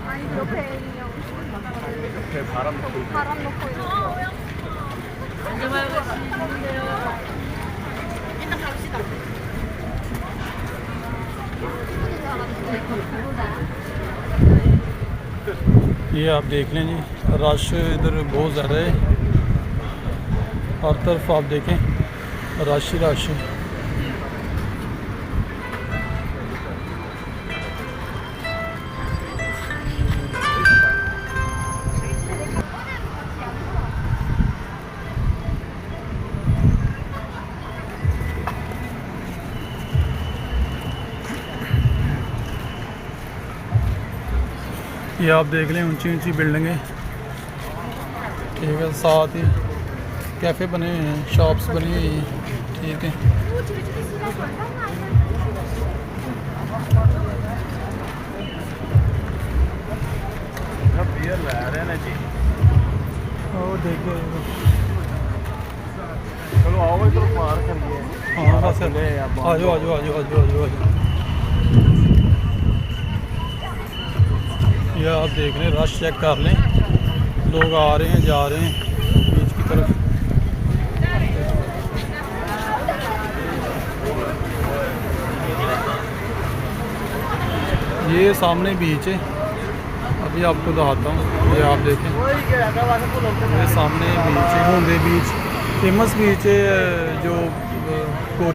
아니 옆에 인형. 옆에 바람 넣고 있는. 바람 넣고 있는 거. 일단 갑시다. ये आप देख लें जी, रश इधर बहुत ज़्यादा है। हर तरफ आप देखें रश ही रश है। ये आप देख लें ऊंची ऊंची बिल्डिंगें, ठीक है, साथ ही कैफ़े बने हुए हैं, शॉप्स बनी हुई हैं, ठीक है। बियर ला रहे हैं जी। और देखिए चलो आओ इधर पार करिए। हाँ बस आ जाओ आ जाओ आ जाओ आ जाओ आ जाओ। ये आप देख रहे हैं, रश चेक कर लें, लोग आ रहे हैं जा रहे हैं बीच की तरफ। ये सामने बीच है, अभी आपको दिखाता हूँ। ये आप देखें, ये सामने बीच है, होंदे बीच फेमस बीच है जो